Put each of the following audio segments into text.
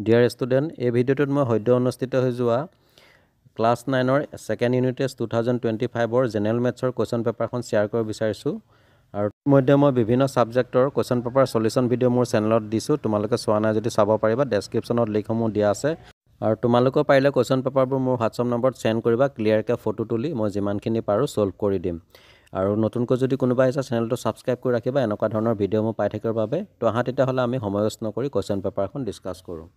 Dear student, এই ভিডিঅ'টোত মই সদ্য অনুষ্ঠিত হৈ যোৱা ক্লাছ 9ৰ ছেকেণ্ড ইউনিট টেষ্ট 2025ৰ জেনেৰেল মেথছৰ কুৱেশ্যন পেপাৰখন শ্বেয়াৰ কৰিব বিচাৰিছোঁ। আৰু ইতিমধ্যে মই বিভিন্ন ছাবজেক্টৰ কুৱেশ্যন পেপাৰ সলিউশ্যন ভিডিঅ' মোৰ চেনেলত দিছোঁ। তোমালোকে চোৱা নাই যদি চাব পাৰিবা, ডেছক্ৰিপশ্যনত লিংকসমূহ দিয়া আছে। আৰু তোমালোকে পাৰিলে কুৱেশ্যন পেপাৰবোৰ মোৰ হোৱাটছআপ নম্বৰত চেণ্ড কৰিবা, ক্লিয়াৰকৈ ফটো তুলি মই যিমানখিনি পাৰোঁ ছল্ভ কৰি দিম। আৰু নতুনকৈ যদি কোনোবা আহিছে চেনেলটো ছাবস্ক্ৰাইব কৰি ৰাখিবা এনেকুৱা ধৰণৰ ভিডিঅ' মই পাই থাকিবৰ বাবে। তো আহা তেতিয়াহ'লে আমি সময় নষ্ট নকৰি কুৱেশ্যন পেপাৰখন ডিছকাছ কৰোঁ।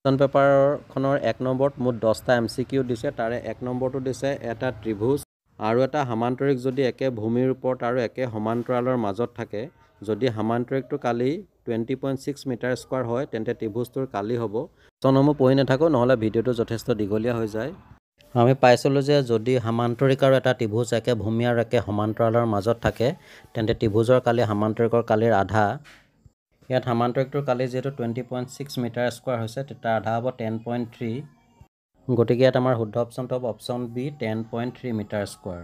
কুৱেশ্যন পেপাৰখনৰ 1 নম্বৰত মুঠ 10টা MCQ দিছে। তাৰে 1 নম্বৰটো দিছে এটা ত্ৰিভুজ আৰু এটা সমান্তৰিক যদি একে ভূমিৰ ওপৰত আৰু একে সমান্তৰালৰ মাজত থাকে, যদি সমান্তৰিকটোৰ কালি 20.6 মিটাৰ স্কোৱাৰ হয় তেন্তে ত্ৰিভুজটোৰ কালি হ'ব। অপশ্যনসমূহ পঢ়ি নাথাকোঁ, নহ'লে ভিডিঅ'টো যথেষ্ট দীঘলীয়া হৈ যায়। আমি পাইছিলোঁ যে যদি সমান্তৰিক আৰু এটা ত্ৰিভুজ একে ভূমি আৰু একে সমান্তৰালৰ মাজত থাকে তেন্তে ত্ৰিভুজৰ কালি সমান্তৰিকৰ কালিৰ আধা। ইয়াত সমান্তৰিকটোৰ কালি যিহেতু 20.6 মিটাৰ স্কোৱাৰ হৈছে, তেতিয়া আধা হ'ব 10.3। গতিকে ইয়াত আমাৰ শুদ্ধ অপশ্যনটো হ'ব option B 10.3 metre square.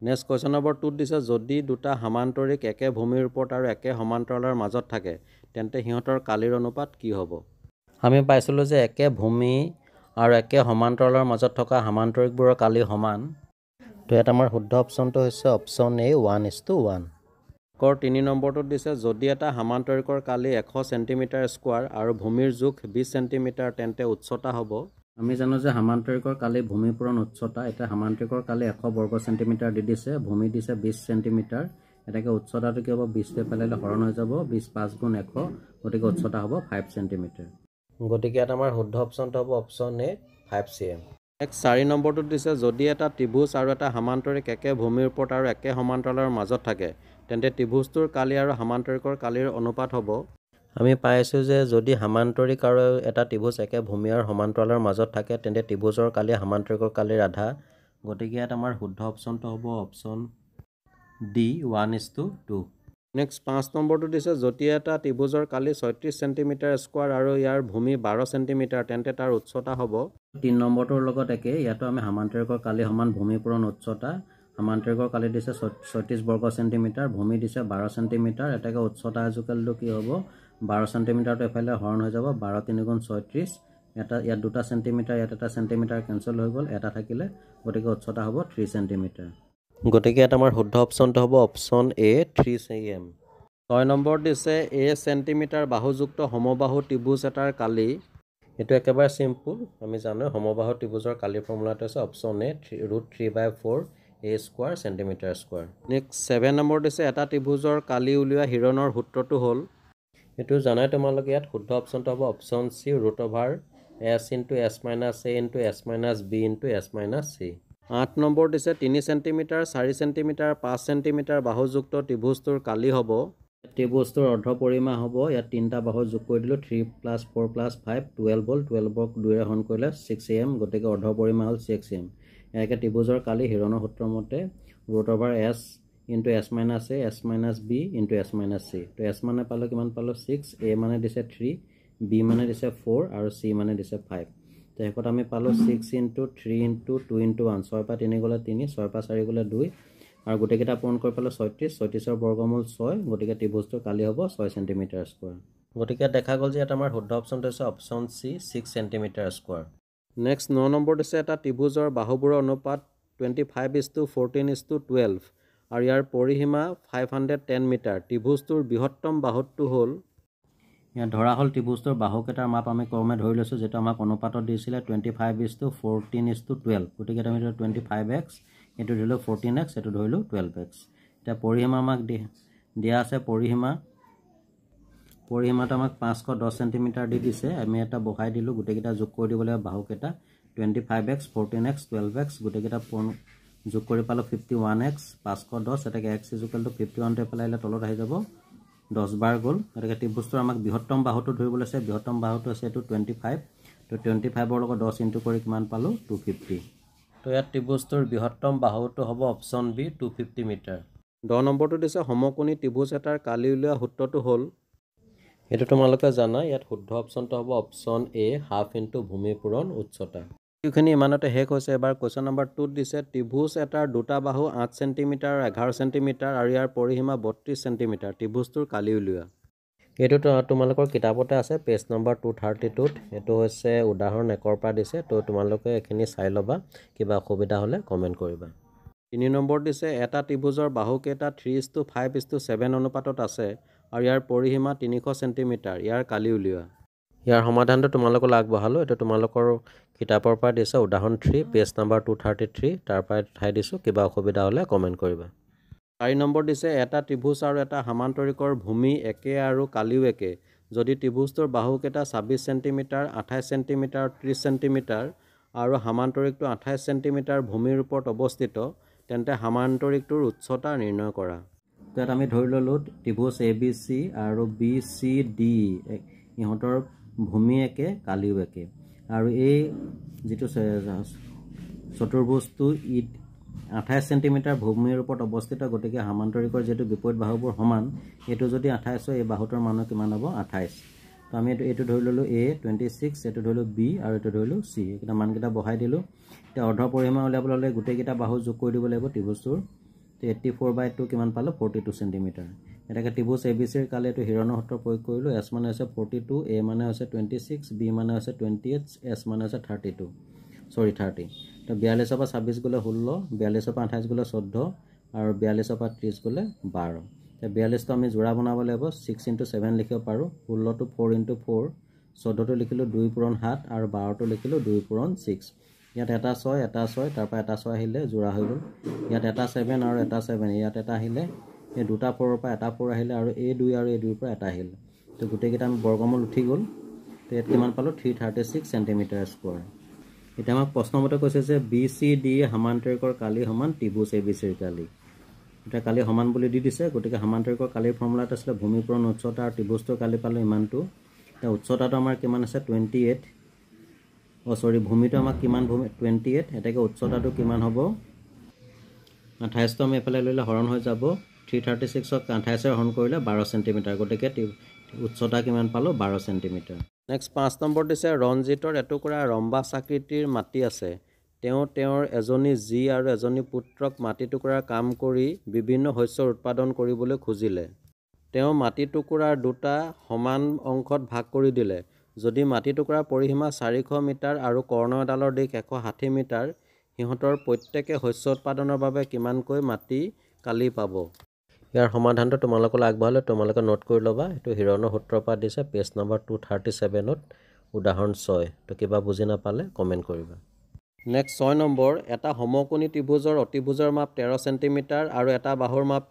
Next question number 2ত দিছে যদি দুটা সমান্তৰিক একে ভূমিৰ ওপৰত আৰু একে সমান্তৰালৰ মাজত থাকে তেন্তে সিহঁতৰ কালিৰ অনুপাত কি হ'ব? আমি পাইছিলোঁ যে একে ভূমি আৰু একে সমান্তৰালৰ মাজত থকা সমান্তৰিকবোৰৰ কালি সমান। তো ইয়াত আমাৰ শুদ্ধ অপশ্যনটো হৈছে অপশ্যন এ 1:1। 3 নম্বৰটোত দিছে যদি এটা সমান্তৰিকৰ কালি 100 চেণ্টিমিটাৰ স্কোৱাৰ আৰু ভূমিৰ জোখ 20 চেণ্টিমিটাৰ তেন্তে উচ্চতা হ'ব। আমি জানো যে সমান্তৰিকৰ কালি ভূমি পূৰণ উচ্চতা। এতিয়া সমান্তৰিকৰ কালি 100 বৰ্গ চেণ্টিমিটাৰ দি দিছে, ভূমি দিছে 20 চেণ্টিমিটাৰ। এটাকে উচ্চতাটো কি হ'ব? 20 পেলাইলে হৰণ হৈ যাব, 20 5 গুণ 100, গতিকে উচ্চতা হ'ব 5 চেণ্টিমিটাৰ। গতিকে ইয়াত আমাৰ শুদ্ধ অপশ্যনটো হ'ব অপশ্যন এ 5 cm। নেক্সট 4 নম্বৰটোত দিছে যদি এটা ত্ৰিভুজ আৰু এটা সমান্তৰিক একে ভূমিৰ ওপৰত আৰু একে সমান্তৰালৰ মাজত থাকে তেন্তে ত্ৰিভুজটোৰ কালি আৰু সমান্তৰিকৰ কালিৰ অনুপাত হ'ব। আমি পাইছোঁ যে যদি সমান্তৰিক আৰু এটা ত্ৰিভুজ একে ভূমি আৰু সমান্তৰালৰ মাজত থাকে তেন্তে ত্ৰিভুজৰ কালি সমান্তৰিকৰ কালিৰ আধা। গতিকে ইয়াত আমাৰ শুদ্ধ অপশ্যনটো হ'ব অপশ্যন ডি 1:2। নেক্সট 5 নম্বৰটো দিছে যদি এটা ত্ৰিভুজৰ কালি 36 চেণ্টিমিটাৰ স্কোৱাৰ আৰু ইয়াৰ ভূমি 12 চেণ্টিমিটাৰ তেন্তে তাৰ উচ্চতা হ'ব। 3 নম্বৰটোৰ লগত একে, ইয়াতো আমি সমান্তৰিকৰ কালি সমান ভূমি পূৰণ উচ্চতা। সমান্তৰিকৰ কালি দিছে 36 বৰ্গ চেণ্টিমিটাৰ, ভূমি দিছে 12 চেণ্টিমিটাৰ। এটাকে উচ্চতা জোকালটো কি হ'ব? 12 চেণ্টিমিটাৰটো এফালে হৰণ হৈ যাব, 12 3 গুণ 36। ইয়াত 2 চেণ্টিমিটাৰ, ইয়াত 1 চেণ্টিমিটাৰ কেঞ্চেল হৈ গ'ল, এটা থাকিলে, গতিকে উচ্চতা হ'ব 3 চেণ্টিমিটাৰ। গতিকে ইয়াত আমাৰ শুদ্ধ অপশ্যনটো হ'ব অপশ্যন এ 3 cm। 6 নম্বৰ দিছে এ চেণ্টিমিটাৰ বাহুযুক্ত সমবাহু ত্ৰিভুজ এটাৰ কালি। এইটো একেবাৰে চিম্পুল, আমি জানো সমবাহু ত্ৰিভুজৰ কালিৰ ফৰ্মুলাটো হৈছে option A √3/4 a square centimetre square. Next 7 number দিছে এটা ত্ৰিভুজৰ কালি উলিওৱা হিৰণৰ সূত্ৰটো হ'ল। এইটো জানাই তোমালোকে, ইয়াত শুদ্ধ অপশ্যনটো হ'ব option C √s × s - a × s - b × s - c। 8 number দিছে 3 চেণ্টিমিটাৰ 4 চেণ্টিমিটাৰ 5 চেণ্টিমিটাৰ বাহুযুক্ত ত্ৰিভুজটোৰ কালি হ'ব। ত্ৰিভুজটোৰ অৰ্ধ পৰিমাপ হ'ব, ইয়াত 3টা বাহু যোগ কৰি দিলোঁ, 3 + 4 + 5 12 হ'ল, 12ক 2ৰে হৰণ কৰিলে 6 cm, গতিকে অৰ্ধ পৰিমাপ হ'ল 6 cm। ইয়াকে ত্ৰিভুজৰ কালি হিৰণৰ সূত্ৰৰ মতে √s × s - a s - b × s - c। তো s মানে পালোঁ কিমান পালোঁ? 6, a মানে দিছে 3, b মানে দিছে 4 আৰু c মানে দিছে 5। তো শেষত আমি পালোঁ 6 × 3 × 2 × 1, 6 পৰা 3 গ'লে 3, 6 পৰা 4 গ'লে 2, আৰু গোটেইকেইটা পূৰণ কৰি পালোঁ 36, 36ৰ বৰ্গমূল 6, গতিকে ত্ৰিভুজটোৰ কালি হ'ব 6 চেণ্টিমিটাৰ স্কোৱাৰ। গতিকে দেখা গ'ল যে ইয়াত আমাৰ শুদ্ধ অপশ্যনটো হৈছে option C 6 centimetre square. Next 9 number দিছে এটা ত্ৰিভুজৰ বাহুবোৰৰ অনুপাত 25:14:12 আৰু ইয়াৰ পৰিসীমা 510 মিটাৰ। ত্ৰিভুজটোৰ বৃহত্তম বাহুটো হ'ল। ইয়াত ধৰা হ'ল ত্ৰিভুজটোৰ বাহুকেইটাৰ মাপ আমি ক্ৰমে ধৰি লৈছোঁ, যিটো আমাক অনুপাতত দিছিলে 25:14:12। গতিকে আমি 25x, এইটো ধৰিলোঁ 14x, এইটো ধৰিলোঁ 12x। এতিয়া পৰিসীমা আমাক দিয়া আছে, পৰিসীমাটো আমাক 510 চেণ্টিমিটাৰ দি দিছে। আমি এটা বহাই দিলোঁ, গোটেইকেইটা যোগ কৰি দিব লাগিব বাহুকেইটা 25x 14x 12x, গোটেইকেইটা যোগ কৰি পালোঁ 51x 510, এটাকে x = 51টো পেলাইলে তলত আহি যাব, 10 বাৰ গ'ল। গতিকে ত্ৰিভুজটোৰ আমাক বৃহত্তম বাহুটো ধৰিব লৈছে, বৃহত্তম বাহুটো আছে এইটো 25। তো 25ৰ লগত 10 ইনটু কৰি কিমান পালোঁ? 250। তো ইয়াত ত্ৰিভুজটোৰ বৃহত্তম বাহুটো হ'ব অপশ্যন বি 250 মিটাৰ। 10 নম্বৰটো দিছে সমকোণী ত্ৰিভুজ এটাৰ কালি উলিওৱা সূত্ৰটো হ'ল। এইটো তোমালোকে জানা, ইয়াত শুদ্ধ অপশ্যনটো হ'ব অপশ্যন এ হাফ ইনটু ভূমি পূৰণ উচ্চতা। এইখিনি ইমানতে শেষ হৈছে। এবাৰ কুৱেশ্যন নম্বৰ 2ত দিছে ত্ৰিভুজ এটাৰ দুটা বাহু 8 চেণ্টিমিটাৰ আৰু 11 চেণ্টিমিটাৰ আৰু ইয়াৰ পৰিসীমা 32 চেণ্টিমিটাৰ। ত্ৰিভুজটোৰ কালি উলিওৱা। এইটো তোমালোকৰ কিতাপতে আছে পেজ নম্বৰ 232ত। এইটো হৈছে উদাহৰণ 1ৰ পৰা দিছে। তো তোমালোকে এইখিনি চাই ল'বা, কিবা অসুবিধা হ'লে কমেণ্ট কৰিবা। 3 নম্বৰ দিছে এটা ত্ৰিভুজৰ বাহুকেইটা 3:5:7 অনুপাতত আছে আৰু ইয়াৰ পৰিসীমা 300 চেণ্টিমিটাৰ। ইয়াৰ কালি উলিওৱা। ইয়াৰ সমাধানটো তোমালোকলৈ আগবঢ়ালোঁ। এইটো তোমালোকৰ কিতাপৰ পৰা দিছে উদাহৰণ 3 পেজ নম্বৰ 233। তাৰ পৰা ঠাই দিছোঁ, কিবা অসুবিধা হ'লে কমেণ্ট কৰিবা। 4 নম্বৰ দিছে এটা ত্ৰিভুজ আৰু এটা সামান্তৰিকৰ ভূমি একে আৰু কালিও একে যদি ত্ৰিভুজটোৰ বাহুকেইটা 26 চেণ্টিমিটাৰ, 28 চেণ্টিমিটাৰ, 30 চেণ্টিমিটাৰ আৰু সামান্তৰিকটো 28 চেণ্টিমিটাৰ ভূমিৰ ওপৰত অৱস্থিত, তেন্তে সামান্তৰিকটোৰ উচ্চতা নিৰ্ণয় কৰা। ইয়াত আমি ধৰি ল'লোঁ ত্ৰিভুজ ABC আৰু BCD ইহঁতৰ ভূমি একে কালিও একে আৰু এই যিটো চতুৰ্ভুজটো 28 চেণ্টিমিটাৰ ভূমিৰ ওপৰত অৱস্থিত, গতিকে সামান্তৰিকৰ যিটো বিপৰীত বাহুবোৰ সমান, এইটো যদি 28 হয় এই বাহুটোৰ মান কিমান হ'ব 28। তো আমি এইটো ধৰি ল'লোঁ A 26, এইটো ধৰিলোঁ B আৰু এইটো ধৰিলোঁ C। এইকেইটা মানকেইটা বহাই দিলোঁ। এতিয়া অৰ্ধ পৰিসীমা উলিয়াবলৈ হ'লে গোটেইকেইটা বাহু যোগ কৰি দিব লাগিব ত্ৰিভুজটোৰ। তো 84/2 কিমান পালোঁ 42 চেণ্টিমিটাৰ। এটাকে ত্ৰিভুজ ABCৰ কালি এইটো হিৰণৰ সূত্ৰ প্ৰয়োগ কৰিলোঁ। S মানে হৈছে 42, A মানে হৈছে 26, B মানে হৈছে 28, S মানে হৈছে 30। তো 42 পৰা 26 গ'লে 16, 42 পৰা 28 গ'লে 14 আৰু 42 পৰা 30 গ'লে 12। এতিয়া 42টো আমি যোৰা বনাব লাগিব। 6 × 7 লিখিব পাৰোঁ। 16টো 4 × 4, 14টো লিখিলোঁ 2 পূৰণ 7 আৰু 12টো লিখিলোঁ 2 পূৰণ 6। ইয়াত এটা 6, এটা 6, তাৰ পৰা এটা 6 আহিলে যোৰা হৈ গ'ল। ইয়াত এটা 7 আৰু এটা 7, ইয়াত এটা আহিলে, এই দুটা 4ৰ পৰা এটা 4 আহিলে আৰু এই 2 আৰু এই 2ৰ পৰা এটা আহিলে। তো গোটেইকেইটা আমি বৰ্গমূল উঠি গ'ল। তো ইয়াত কিমান পালোঁ 336 চেণ্টিমিটাৰ স্কোৱাৰ। এতিয়া আমাক প্ৰশ্নমতে কৈছে যে BCD সামান্তৰিকৰ কালি সমান ত্ৰিভুজ ABCৰ কালি। এতিয়া কালি সমান বুলি দি দিছে, গতিকে সামান্তৰিকৰ কালিৰ ফৰ্মুলাত আছিলে ভূমি পূৰণ উচ্চতা আৰু ত্ৰিভুজটোৰ কালি পালোঁ ইমানটো। এতিয়া উচ্চতাটো আমাৰ কিমান আছে 28, ভূমিটো আমাক কিমান 28, এটাকে উচ্চতাটো কিমান হ'ব 28টো আমি এফালে ল'লে হৰণ হৈ যাব। 336ক 28ৰে হৰণ কৰিলে 12 চেণ্টিমিটাৰ, গতিকে উচ্চতা কিমান পালোঁ 12 চেণ্টিমিটাৰ। নেক্সট 5 নম্বৰ দিছে ৰঞ্জিতৰ এটুকুৰা ৰম্বাস আকৃতিৰ মাটি আছে। তেওঁৰ এজনী জী আৰু এজনী পুত্ৰক মাটি টুকুৰাৰ কাম কৰি বিভিন্ন শস্যৰ উৎপাদন কৰিবলৈ খুজিলে। তেওঁ মাটি টুকুৰাৰ দুটা সমান অংশত ভাগ কৰি দিলে। যদি মাটি টুকুৰাৰ পৰিসীমা 400 মিটাৰ আৰু কৰ্ণ এডালৰ দিশ 160 মিটাৰ, সিহঁতৰ প্ৰত্যেকে শস্য উৎপাদনৰ বাবে কিমানকৈ মাটি কালি পাব। ইয়াৰ সমাধানটো তোমালোকলৈ আগবঢ়ালে, তোমালোকে নোট কৰি ল'বা। এইটো হিৰণৰ সূত্ৰৰ পৰা দিছে পেজ নম্বৰ 237ত উদাহৰণ 6। তো কিবা বুজি নাপালে কমেণ্ট কৰিবা। নেক্সট 6 নম্বৰ এটা সমকোণী ত্ৰিভুজৰ অতিভুজৰ মাপ 13 চেণ্টিমিটাৰ আৰু এটা বাহুৰ মাপ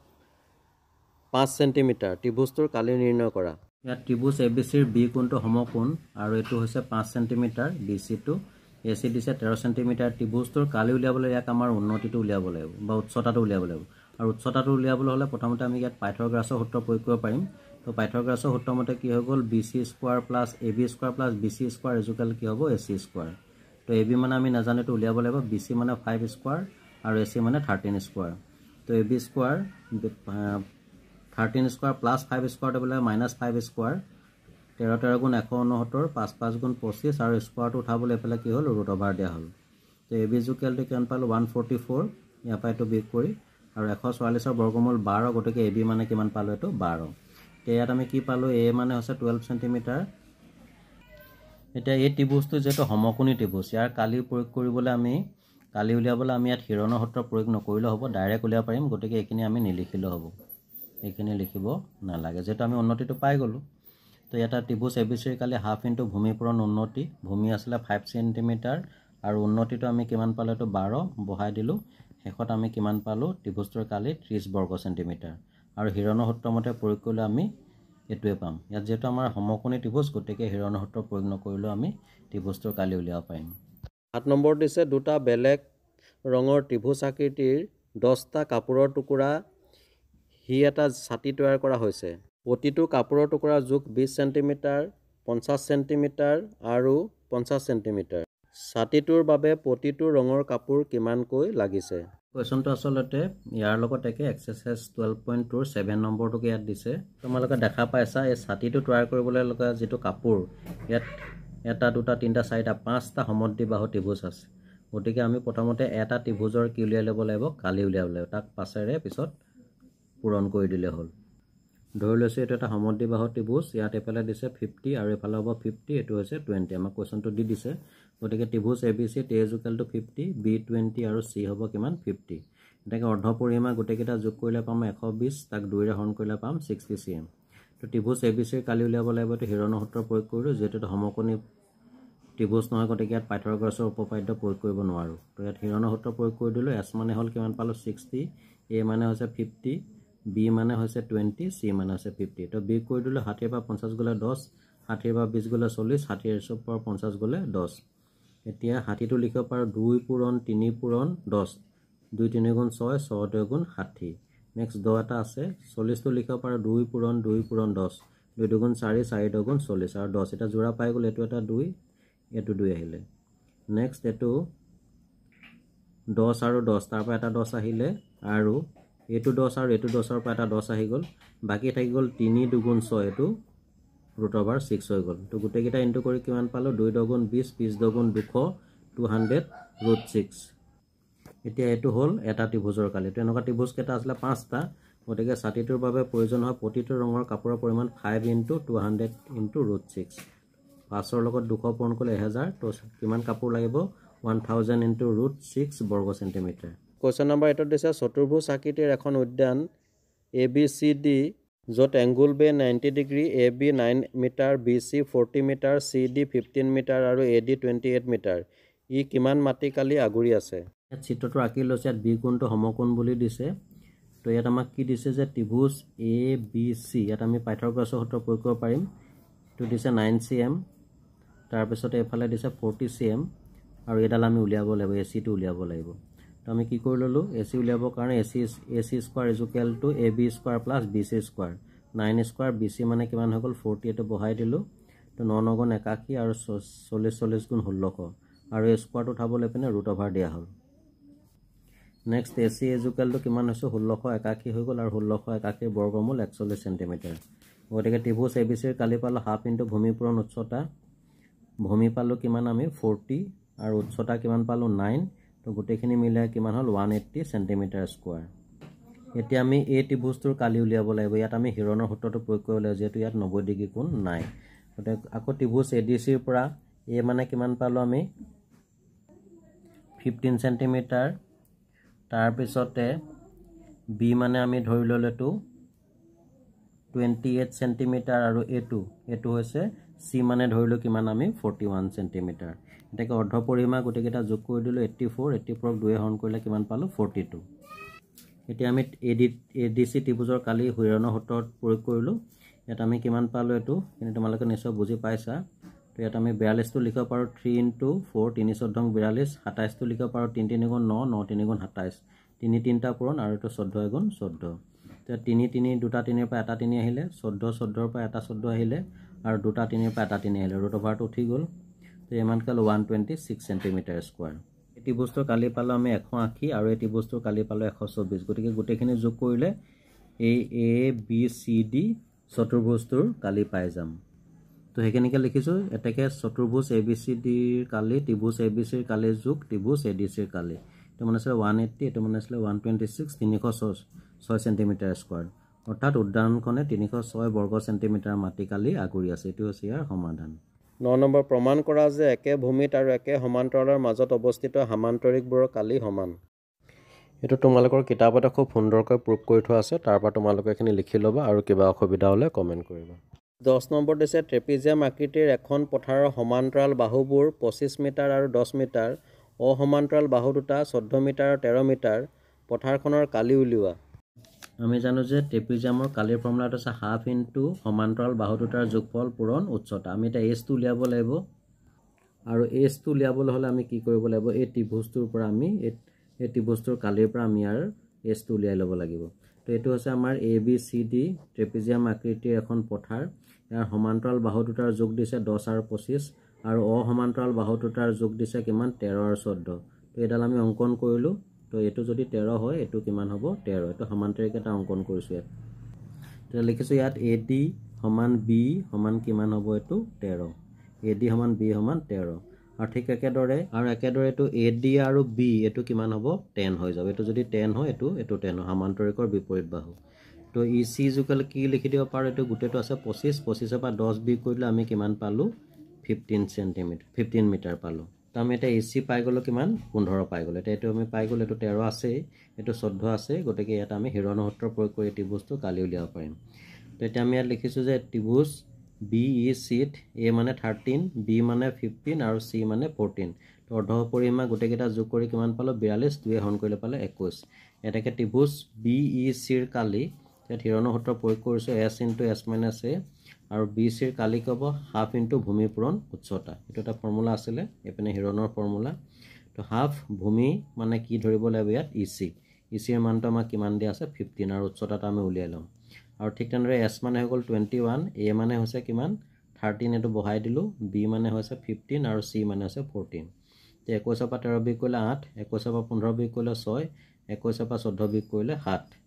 5 চেণ্টিমিটাৰ। ত্ৰিভুজটোৰ কালি নিৰ্ণয় কৰা। ইয়াত ত্ৰিভুজ ABCৰ B কোণটো সমকোণ আৰু এইটো হৈছে 5 চেণ্টিমিটাৰ, BCটো AC দিছে 13 চেণ্টিমিটাৰ। ত্ৰিভুজটোৰ কালি উলিয়াবলৈ ইয়াক আমাৰ উন্নতিটো উলিয়াব লাগিব বা উচ্চতাটো উলিয়াব লাগিব। আৰু উচ্চতাটো উলিয়াবলৈ হ'লে প্ৰথমতে আমি ইয়াত পাইথাগোৰাছৰ সূত্ৰ প্ৰয়োগ কৰিব পাৰিম। তো পাইথাগোৰাছৰ সূত্ৰ মতে কি হৈ গ'ল BC square plus AB square plus BC square equal কি হ'ব AC স্কোৱাৰ। তো AB মানে আমি নাজানো, এইটো উলিয়াব লাগিব। BC মানে 5 স্কোৱাৰ আৰু AC মানে 13 স্কোৱাৰ। তো AB square 13 square plus 5 square দিবলৈ -5 স্কোৱাৰ, 13 13 গুণ 169, 5 5 গুণ 25 আৰু স্কোৱাৰটো উঠাবলৈ এইফালে কি হ'ল ৰুট অভাৰ দিয়া হ'ল। তো AB ইজুকেলটো কিমান পালোঁ 144, ইয়াৰ পৰা এইটো বিয়োগ কৰি আৰু 144ৰ বৰ্গমূল 12, গতিকে AB মানে কিমান পালোঁ এইটো 12। এতিয়া ইয়াত আমি কি পালোঁ A মানে হৈছে 12 চেণ্টিমিটাৰ। এতিয়া এই ত্ৰিভুজটো যিহেতু সমকোণী ত্ৰিভুজ, ইয়াৰ কালি প্ৰয়োগ কৰিবলৈ আমি কালি উলিয়াবলৈ আমি ইয়াত হিৰণৰ সূত্ৰ প্ৰয়োগ নকৰিলেও হ'ব, ডাইৰেক্ট উলিয়াব পাৰিম। গতিকে এইখিনি আমি নিলিখিলেও হ'ব, এইখিনি লিখিব নালাগে যিহেতু আমি উন্নতিটো পাই গ'লোঁ। তো এটা ত্ৰিভুজ ABCৰ কালি হাফ ইনটু ভূমি পূৰণ উন্নতি। ভূমি আছিলে 5 চেণ্টিমিটাৰ আৰু উন্নতিটো আমি কিমান পালোঁ এইটো 12 বহাই দিলোঁ। শেষত আমি কিমান পালোঁ ত্ৰিভুজটোৰ কালি 30 বৰ্গ চেণ্টিমিটাৰ আৰু হিৰণৰ সূত্ৰ মতে প্ৰয়োগ কৰিলে আমি এইটোৱে পাম। ইয়াত যিহেতু আমাৰ সমকোণী ত্ৰিভুজ, গতিকে হিৰণৰ সূত্ৰ প্ৰয়োগ নকৰিলেও আমি ত্ৰিভুজটোৰ কালি উলিয়াব পাৰিম। 7 নম্বৰ দিছে দুটা বেলেগ ৰঙৰ ত্ৰিভুজ আকৃতিৰ 10টা কাপোৰৰ টুকুৰা সি এটা ছাতি তৈয়াৰ কৰা হৈছে। প্ৰতিটো কাপোৰৰ টুকুৰাৰ জোখ 20 চেণ্টিমিটাৰ, 50 চেণ্টিমিটাৰ আৰু 50 চেণ্টিমিটাৰ। ছাতিটোৰ বাবে প্ৰতিটো ৰঙৰ কাপোৰ কিমানকৈ লাগিছে। কুৱেশ্যনটো আচলতে ইয়াৰ লগত একে এক্সাৰচাইজ 12.2ৰ 7 নম্বৰটোকে ইয়াত দিছে। তোমালোকে দেখা পাইছা এই ছাতিটো তৈয়াৰ কৰিবলৈ লগা যিটো কাপোৰ, ইয়াত 1 2 3 4 5টা সমদ্বিবাহু ত্ৰিভুজ আছে। গতিকে আমি প্ৰথমতে এটা ত্ৰিভুজৰ কি উলিয়াই ল'ব লাগিব কালি উলিয়াব লাগিব, তাক পাছেৰে পিছত পূৰণ কৰি দিলে হ'ল। ধৰি লৈছোঁ এইটো এটা সমদ্বিবাহু ত্ৰিভুজ ইয়াত এফালে দিছে 50 আৰু এফালে হ'ব 50 এইটো হৈছে 20 আমাক কোৱেশ্যনটো দি দিছে গতিকে ত্ৰিভুজ ABC A = 50 B 20 আৰু C হ'ব কিমান 50 এটাকে অৰ্ধ পৰিসীমা গোটেইকেইটা যোগ কৰিলে পাম 120 তাক 2 ৰে হৰণ কৰিলে পাম 60 cm তো ত্ৰিভুজ ABC ৰ কালি উলিয়াব লাগিব তো হিৰণৰ সূত্ৰ প্ৰয়োগ কৰিলো যেটো সমকোণী ত্ৰিভুজ নহয় গতিকে ইয়াত পাইথাগোৰাছৰ উপপাদ্য প্ৰয়োগ কৰিব নোৱাৰো তো ইয়াত হিৰণৰ সূত্ৰ প্ৰয়োগ কৰি দিলো S মানে হল কিমান পালো 60 A মানে হৈছে 50 B মানে হৈছে 20 C মানে হৈছে 50 তো B কৰি দিলো 60 পৰা 50 গলে 10 60 পৰা 20 গলে 40 60 পৰা 50 গলে 10 এতিয়া 60 টো লিখিব পাৰো 2 পূৰণ 3 পূৰণ 10 2 3 গুণ 6 6 2 গুণ 60 নেক্সট 10 এটা আছে 40 টো লিখিব পাৰো 2 পূৰণ 10 2 2 গুণ 4 4 2 গুণ 40 আৰু 10 এটা জোড়া পাই গলে এটো এটা 2 এটো 2 আহিলে নেক্সট এটো 10 আৰু 10 তাৰ পৰা এটা 10 আহিলে আৰু এটো 10 আৰু এটো 10 ৰ পৰা এটা 10 আহি গল বাকি থাকি গল 3 2 গুণ 6 এটো √6 হৈ গল তো গোটেইকেইটা ইনটু কৰি কিমান পালো 2 2 গুণ 20 20 2 গুণ 200 200√6 এতিয়া এটো হল এটা ত্ৰিভুজৰ কালি তো এনেকুৱা ত্ৰিভুজ কেটা আসলে 5টা গতিকে 60টোৰ বাবে প্ৰয়োজন হয় প্ৰতিটো ৰঙৰ কাপোৰৰ পৰিমাণ 5 * 200 * √6 5ৰ লগত 200 পূৰণ কৰিলে 1000 তো কিমান কাপোৰ লাগিব 1000 * √6 বৰ্গ সেন্টিমিটাৰ কোৱেশ্চন নম্বৰ 8 দিছে চতুৰ্ভুজ আকৃতিৰ এখন উদ্যান ABCD যত angle B 90 degree AB 9 metre BC 40 metre CD 15 metre আৰু AD 28 মিটাৰ ই কিমান মাটি কালি আগুৰি আছে ইয়াত চিত্ৰটো আঁকি লৈছে ইয়াত বি কোণটো সমকোণ বুলি দিছে তো ইয়াত আমাক কি দিছে যে ত্ৰিভুজ ABC ইয়াত আমি পাইথাগোৰাছৰ সূত্ৰ প্ৰয়োগ কৰিব পাৰিম তো দিছে 9 cm তাৰ পিছতে এফালে দিছে 40 cm আৰু এডাল আমি উলিয়াব লাগিব AC টো উলিয়াব লাগিব তো আমি কি কৰি ললো AC উলিয়াবৰ কাৰণে AC² = AB² + BC² 9² BC মানে কিমান হৈ গল 40 এটো বহাই দিলো তো 9 9 গুণ 81 আৰু 40 40 গুণ 1600 আৰু এই স্কয়াৰটো উঠাবলৈ পিনে √ওভাৰ দিয়া হল নেক্সট AC কিমান হৈছে 1681 হৈ গল আৰু 1681 বৰ্গমূল 41 সেন্টিমিটাৰ গতিকে ত্ৰিভুজ ABC ৰ কালি পালো হাফ ইনটু ভূমি পূৰণ উচ্চতা ভূমি পালো কিমান আমি 40 আৰু উচ্চতা কিমান পালো 9 তো গোটেইখিনি মিলাই কিমান হল 180 সেন্টিমিটাৰ স্কয়াৰ এতিয়া আমি এই ত্ৰিভুজটোৰ কালি উলিয়াব লাগিব ইয়াত আমি হিৰণৰ সূত্ৰটো প্ৰয়োগ কৰিব লাগিব যেটো ইয়াত 90 ডিগ্ৰী কোণ নাই গতিকে আকৌ ত্ৰিভুজ ADC ৰ পৰা A মানে কিমান পালো আমি 15 সেন্টিমিটাৰ তাৰ পিছতে B মানে আমি ধৰি ললেটো 28 সেন্টিমিটাৰ আৰু এটো হৈছে C মানে ধৰিলো কিমান আমি 41 সেন্টিমিটাৰ এটাকে অৰ্ধ পৰিসীমা গোটেইকেইটা যোগ কৰি দিলো 84 84 ক 2 হৰণ কৰিলে কিমান পালো 42 এতিয়া আমি ADC ত্ৰিভুজৰ কালি হিৰণৰ সূত্ৰত প্ৰয়োগ কৰিলো ইয়াত আমি কিমান পালো এটো কিন্তু তোমালোকে নিশ্চয় বুজি পাইছা তো ইয়াত আমি 42 টো লিখিব পাৰো 3 * 4 3 14 42 27 টো লিখিব পাৰো 3 3 গুণ 9 9 3 গুণ 27 3 3টা পূৰণ আৰু এটো 14 গুণ 14 তো 3 3 দুটা 3 পৰা এটা 3 আহিলে 14 14 পৰা এটা 14 আহিলে আৰু দুটা 3 পৰা এটা 3 আহিলে √ওভাৰটো উঠি গল তো ইমান কাল 126 সেন্টিমিটাৰ স্কয়াৰ এটি বস্তুৰ কালি পালো আমি 180 আৰু এটি বস্তুৰ কালি পালো 124 গতিকে গোটেইখিনি যোগ কৰিলে এই ABCD চতুৰ্ভুজটোৰ কালি পাই যাম তো হেকেনিকে লিখিছো এটাকে চতুৰ্ভুজ ABCD ৰ কালি ত্ৰিভুজ ABC ৰ কালি যোগ ত্ৰিভুজ ADC ৰ কালি তো মানে আছে 180 এটো মানে আছে 126 306 সেন্টিমিটাৰ স্কয়াৰ অৰ্থাৎ উদ্যানখনে 306 বৰ্গ সেন্টিমিটাৰ মাটি কালি আগুৰি আছে এটো হৈছে ইয়াৰ সমাধান 9 নম্বৰ প্ৰমাণ কৰা যে একে ভূমিত আৰু একে সমান্তৰালৰ মাজত অৱস্থিত সমান্তৰিকবোৰৰ কালি সমান এটো তোমালোকৰ কিতাপতে খুব সুন্দৰকৈ প্ৰুফ কৰি থোৱা আছে তাৰ পৰা তোমালোকে এখিনি লিখি লবা আৰু কিবা অসুবিধা হলে কমেন্ট কৰিবা 10 নম্বৰ দিছে ট্ৰেপিজিয়াম আকৃতিৰ এখন পথাৰৰ সমান্তৰাল বাহুবোৰ 25 মিটাৰ আৰু 10 মিটাৰ অসমান্তৰাল বাহু দুটা 14 মিটাৰ আৰু 13 মিটাৰ পথাৰখনৰ কালি উলিওৱা আমি জানো যে ট্ৰেপিজিয়ামৰ কালিৰ ফৰ্মুলাটো আছে হাফ ইনটু সমান্তৰাল বাহু দুটাৰ যোগফল পূৰণ উচ্চতা আমি এটা S টো উলিয়াব লাগিব আৰু S টো উলিয়াবলৈ হলে আমি কি কৰিব লাগিব এই ত্ৰিভুজটোৰ পৰা আমি এই ত্ৰিভুজটোৰ কালিৰ পৰা আমি আৰু S টো উলিয়াই ল'ব লাগিব তো এটো হৈছে আমাৰ ABCD ট্ৰেপিজিয়াম আকৃতিৰ এখন পথাৰ ইয়াৰ সমান্তৰাল বাহু দুটাৰ যোগ দিছে 10 আৰু 25 আৰু অসমান্তৰাল বাহু দুটাৰ যোগ দিছে কিমান 13 আৰু 14 তো এডাল আমি অঙ্কন কৰিলো তো এটো যদি 13 হয় এটো কিমান হ'ব 13 এটো সমান্তৰিক এটা অঙ্কন কৰিছো ইয়াত তো লিখিছো ইয়াত AD = B = কিমান হ'ব এটো 13 AD = B = 13 আৰু ঠিক একেদৰে এটো AD আৰু B এটো কিমান হ'ব 10 হৈ যাব এটো যদি 10 হয় এটো 10 সমান্তৰিকৰ বিপৰীত বাহু তো EC ইকুৱেল কি লিখি দিব পাৰোঁ এইটো গোটেইটো আছে 25 25 পৰা 10 বিয়োগ কৰিলে আমি কিমান পালোঁ 15 মিটাৰ পালোঁ তো আমি এটা AC পাই গ'লো কিমান 15 পাই গ'লো এটা এইটো আমি পাই গ'লো এইটো 13 আছে এইটো 14 আছে গতিকে ইয়াত আমি হিৰনৰ সূত্ৰ প্ৰয়োগ কৰি ত্ৰিভুজটো কালি উলিয়াব পাৰিম তো এতিয়া আমি ইয়াত লিখিছোঁ যে ত্ৰিভুজ BEC A মানে 13 B মানে 15 আৰু C মানে 14 তো অৰ্ধপৰিসীমা গোটেইকেইটা যোগ কৰি কিমান পালোঁ 42 2 হৰণ কৰিলে পালে 21 এটাকে ত্ৰিভুজ BEC ৰ কালি ইয়াত হিৰণৰ সূত্ৰ প্ৰয়োগ কৰিছোঁ S * S - A আৰু BC ৰ কালি ক'ব হাফ ইনটু ভূমি পূৰণ উচ্চতা এইটো এটা ফৰ্মুলা আছিলে এপিনে হিৰণৰ ফৰ্মুলা তো হাফ ভূমি মানে কি ধৰিব লাগিব ইয়াত EC ৰ মানটো আমাক কিমান দিয়া আছে 15 আৰু উচ্চতাটো আমি উলিয়াই লওঁ আৰু ঠিক তেনেদৰে S মানে হৈ গ'ল 21 A মানে হৈছে কিমান 13 এটো বহাই দিলোঁ B মানে হৈছে 15 আৰু C মানে হৈছে 14 তো 21 পৰা 13 বিয়োগ কৰিলে 8 21 পৰা 15 বিয়োগ কৰিলে 6 21 পৰা 14 বিয়োগ কৰিলে 7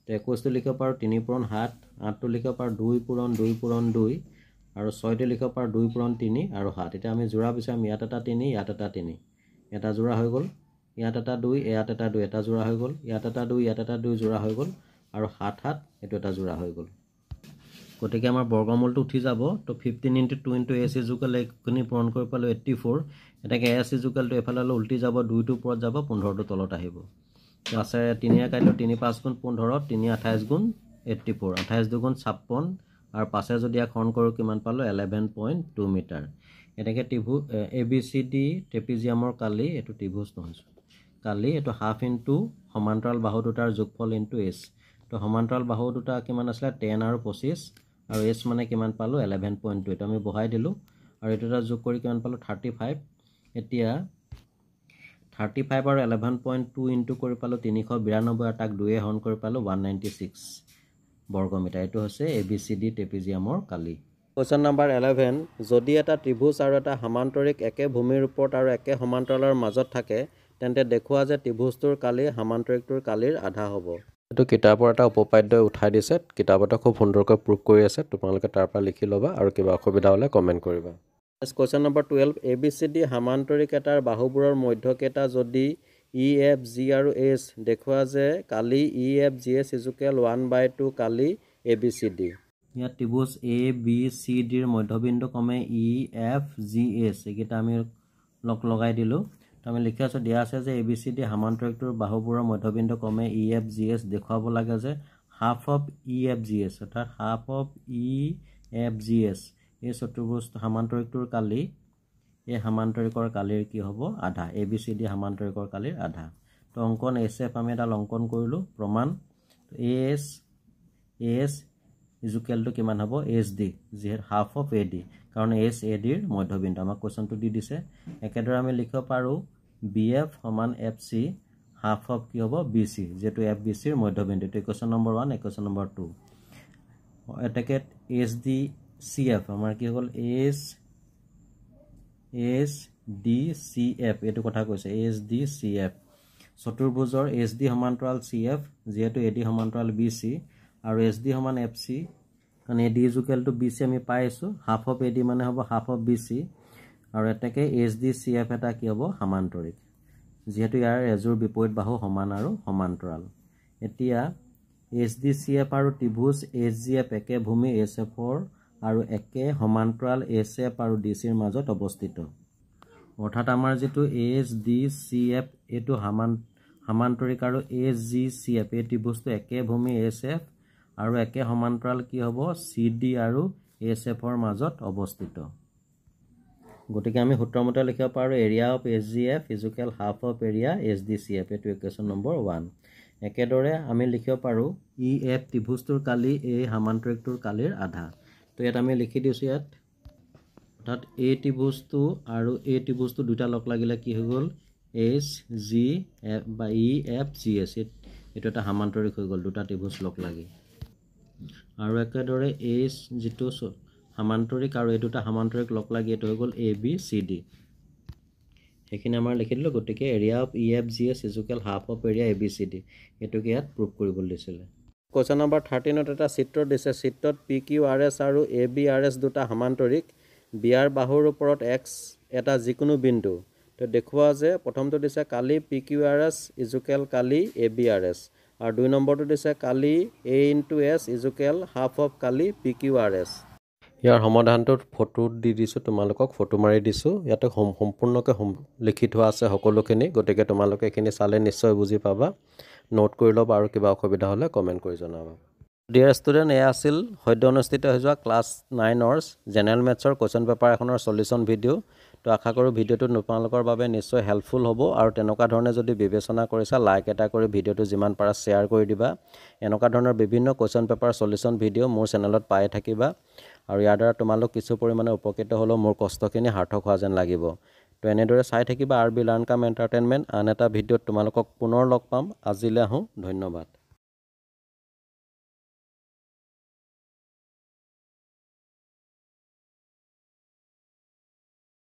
তো 21 টো লিখিব পাৰোঁ 3 পূৰণ 7 8 টো লিখিব পাৰোঁ 2 পূৰণ 2 পূৰণ 2 আৰু 6 টো লিখিব পাৰোঁ 2 পূৰণ 3 আৰু 7 এতিয়া আমি জোৰা বিচাৰিম ইয়াত এটা 3 ইয়াত এটা 3 এটা জোৰা হৈ গ'ল ইয়াত এটা 2 ইয়াত এটা 2 এটা জোৰা হৈ গ'ল ইয়াত এটা 2 ইয়াত এটা 2 জোৰা হৈ গ'ল আৰু 7 7 এটো এটা জোৰা হৈ গ'ল গতিকে আমাৰ বৰ্গমূলটো উঠি যাব তো 15 * 2 * S ইকুৱেল এইখিনি পূৰণ কৰি পালোঁ 84 এটাকে S ইকুৱেল টু এফালে উল্টি যাব 2 টো ওপৰত যাব 15 টো তলত আহিব তো আছে 3 এ কাটিলোঁ 3 5 গুণ 15 3 28 গুণ 84 28 2 গুণ 56 আৰু 5 যদি ইয়াক হৰণ কৰোঁ কিমান পালোঁ 11.2 মিটাৰ এটাকে ত্ৰিভুজ ABCD ট্ৰেপিজিয়ামৰ কালি এইটো ত্ৰিভুজ নহয় কালি এইটো হাফ ইনটু সমান্তৰাল বাহু দুটাৰ যোগফল ইনটু S তো সমান্তৰাল বাহু দুটা কিমান আছিলে 10 আৰু 25 আৰু S মানে কিমান পালোঁ 11.2 এটা আমি বহাই দিলোঁ আৰু এইটো এটা যোগ কৰি কিমান পালোঁ 35 এতিয়া 35 আৰু 11.2 ইনটু কৰি পালোঁ 392 আৰু তাক 2 হৰণ কৰি পালোঁ 196 বৰ্গমিটাৰ এইটো হৈছে ABCD ট্ৰেপিজিয়ামৰ কালি কোৱেশ্চন নম্বৰ 11 যদি এটা ত্ৰিভুজ আৰু এটা সমান্তৰিক একে ভূমিৰ ওপৰত আৰু একে সমান্তৰালৰ মাজত থাকে তেন্তে দেখুৱা যে ত্ৰিভুজটোৰ কালি সমান্তৰিকটোৰ কালিৰ আধা হ'ব এইটো কিতাপৰ এটা উপপাদ্য উঠাই দিছে কিতাপতে খুব সুন্দৰকৈ প্ৰুফ কৰি আছে তোমালোকে তাৰ পৰা লিখি ল'বা আৰু কিবা অসুবিধা হ'লে কমেন্ট কৰিবা কোৱেশ্চন নম্বৰ 12 ABCD সমান্তৰিক এটাৰ বাহুবোৰৰ মধ্যকেইটা যদি EFG আৰু H দেখুৱা যে কালি EFGH ইকুৱেল 1/2 কালি ABCD ইয়াত ত্ৰিভুজ ABCD ৰ মধ্যবিন্দু ক্ৰমে EFGH এইকেইটা আমি লগাই দিলোঁ তো আমি লিখি আছোঁ দিয়া আছে যে ABCD সমান্তৰিকটোৰ বাহুবোৰৰ মধ্যবিন্দু ক্ৰমে EFGH দেখুৱাব লাগে যে হাফ অফ EFGH অৰ্থাৎ হাফ অফ EFGH এই চতুৰ্ভুজ সমান্তৰিকটোৰ কালি এই সমান্তৰিকৰ কালিৰ কি হ'ব আধা ABCD সমান্তৰিকৰ কালিৰ আধা তো অংকন SF আমি এটা অংকন কৰিলোঁ প্ৰমাণ AS ইকুৱেল টু কিমান হ'ব HD যিহেতু হাফ অফ AD কাৰণ S AD ৰ মধ্যবিন্দু আমাক কোৱেশ্চনটো দি দিছে একেদৰে আমি লিখিব পাৰোঁ BF সমান FC হাফ অফ কি হ'ব BC যেটো FBC ৰ মধ্যবিন্দু তো ইকুৱেশ্চন নম্বৰ 1 ইকুৱেশ্চন নম্বৰ 2 এটাকে SD CF আমাৰ কি হ'ল SDCF এইটো কথা কৈছে SDCF চতুৰ্ভুজৰ SD সমান্তৰাল CF যেহেতু AD সমান্তৰাল BC আৰু SD সমান FC কাৰণ AD ইকুৱেল টু BC আমি পাই আছোঁ হাফ অফ AD মানে হ'ব হাফ অফ BC আৰু এটাকে SDCF এটা কি হ'ব সমান্তৰিক যেহেতু ইয়াৰ এজোৰ বিপৰীত বাহু সমান আৰু সমান্তৰাল এতিয়া SDCF আৰু ত্ৰিভুজ SGF একে ভূমি SF ৰ আৰু একে সমান্তৰাল SF আৰু DC ৰ মাজত অৱস্থিত অৰ্থাৎ আমাৰ যেটো SDCF এটো সমান্তৰিক আৰু SGCF এই ত্ৰিভুজটো একে ভূমি SF আৰু একে সমান্তৰাল কি হ'ব CD আৰু SF ৰ মাজত অৱস্থিত গতিকে আমি সূত্ৰমতে লিখিব পাৰোঁ area of SGF equal half of area SDCF এটো ইকুৱেশ্যন নম্বৰ 1 একেদৰে আমি লিখিব পাৰোঁ EF ত্ৰিভুজটোৰ কালি এই সমান্তৰিকটোৰ কালিৰ আধা তো ইয়াত আমি লিখি দিছোঁ ইয়াত অৰ্থাৎ এই ত্ৰিভুজটো আৰু এই ত্ৰিভুজটো দুটা লগ লাগিলে কি হৈ গ'ল SGF বা EFGH এটো এটা সমান্তৰিক হৈ গ'ল দুটা ত্ৰিভুজ লগ লাগি আৰু একেদৰে H যেটো সমান্তৰিক আৰু এই দুটা সমান্তৰিক লগ লাগি এটো হৈ গ'ল ABCD সেইখিনি আমাৰ লিখি দিলোঁ গতিকে area of EFGH equal half of area ABCD এটোকে ইয়াত প্ৰুফ কৰিবলৈ দিছিলে কোৱেশ্চন নম্বৰ 13ত এটা চিত্ৰ দিছে চিত্ৰত PQRS আৰু ABRS দুটা সমান্তৰিক বিয়াৰ বাহুৰ ওপৰত X এটা যিকোনো বিন্দু তো দেখুৱা যে প্ৰথমটো দিছে কালি PQRS ইকুৱেল কালি ABRS আৰু 2 নম্বৰটো দিছে কালি a into s equal half of কালি pqrs। ইয়াৰ সমাধানটোত ফটো দি দিছোঁ, তোমালোকক ফটো মাৰি দিছোঁ। ইয়াতে সম্পূৰ্ণকৈ লিখি থোৱা আছে সকলোখিনি, গতিকে তোমালোকে এইখিনি চালে নিশ্চয় বুজি পাবা। নোট কৰি ল'বা আৰু কিবা অসুবিধা হ'লে কমেণ্ট কৰি জনাবা। ডিয়াৰ ষ্টুডেণ্ট, এয়া আছিল সদ্য অনুষ্ঠিত হৈ যোৱা ক্লাছ 9ৰ জেনেৰেল মেথছৰ কুৱেশ্যন পেপাৰ এখনৰ সলিউশ্যন ভিডিঅ'। তো আশা কৰোঁ ভিডিঅ'টো তোমালোকৰ বাবে নিশ্চয় হেল্পফুল হ'ব, আৰু তেনেকুৱা ধৰণে যদি বিবেচনা কৰিছা লাইক এটা কৰি ভিডিঅ'টো যিমান পাৰা শ্বেয়াৰ কৰি দিবা। এনেকুৱা ধৰণৰ বিভিন্ন কুৱেশ্যন পেপাৰ সলিউশ্যন ভিডিঅ' মোৰ চেনেলত পাই থাকিবা, আৰু ইয়াৰ দ্বাৰা তোমালোক কিছু পৰিমাণে উপকৃত হ'লেও মোৰ কষ্টখিনি সাৰ্থক হোৱা যেন লাগিব। তো এনেদৰে চাই থাকিবা RB লাৰ্ণ কাম এণ্টাৰটেইনমেণ্ট। আন এটা ভিডিঅ'ত তোমালোকক পুনৰ লগ পাম। আজিলৈ আহোঁ, ধন্যবাদ।